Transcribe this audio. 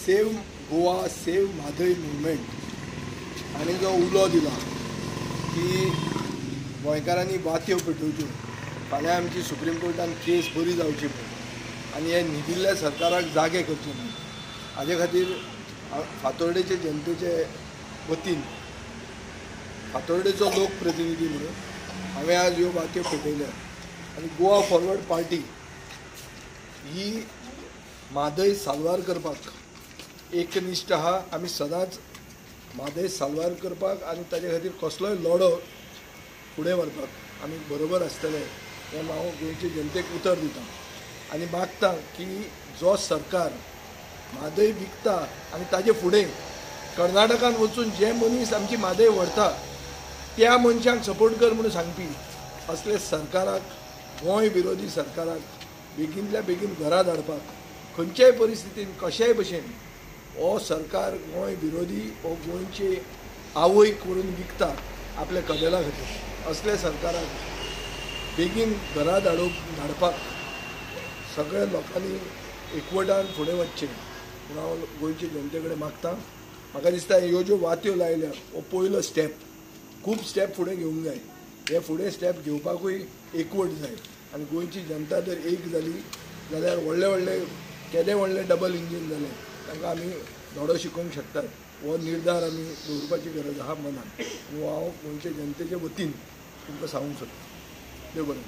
Save Goa save Mhadei movement हांणी जो उलो दिला की गोंयकारांनी वात्यो पेटोवच्यो, फाल्यां आमची सुप्रीम कोर्टान केस बरी जावची म्हूण आनी हे न्हिदिल्ल्या सरकाराक जागे करचे म्हूण, हाजे खातीर फातोर्डेचे जनतेचे वतीन फातोर्डेचो लोकप्रतिनिधी म्हणून हांवें आज ह्यो वात्यो पेटयल्या आनी गोवा फॉरवर्ड पार्टी ही म्हादय साल्वार करपाक एकनिश्ट आहा. आमी सदांच म्हादय साल्वार करपाक आनी ताजे खातीर कसलोय लढो फुडें व्हरपाक आमी बरोबर आसतले हें हांव गोंयचे जनतेक उतर दितां आनी मागतां की जो सरकार म्हादय विकता आनी ताजे फुडें कर्नाटकान वचून जे मनीस आमची म्हादय व्हरता त्या मनशांक सपोर्ट कर म्हणून सांगपी असले सरकाराक, गोंय विरोधी सरकाराक बेगिनल्या बेगीन घरा धाडपाक खंयच्याय परिस्थितीन कशाय भशेन हो सरकार गोंय विरोधी हो गोंयचे आवयक व्हरून विकता आपल्या कदेला खातीर. असले सरकाराक बेगीन घरा धाडपाक सगळ्या लोकांनी एकवटान फुडें वचचें म्हूण हांव गोंयचे जनते कडेन मागतां. म्हाका दिसता ह्यो ज्यो वात्यो लायल्या हो पयलो स्टेप, खूब स्टेप फुडें घेवंक जाय. हे फुडें स्टेप घेवपाकूय एकवट जाय आनी गोंयची जनता जर एक जाली जाल्यार व्हडले व्हडले केदे व्हडले डबल इंजीन जाले तांकां आमी धडो शिकोवंक शकतात. हो निर्धार आमी दवरपाची गरज आहा मनान. हांव गोंयचे जनतेचे वतीन तुमकां सांगूंक सोदतां. देव बरें.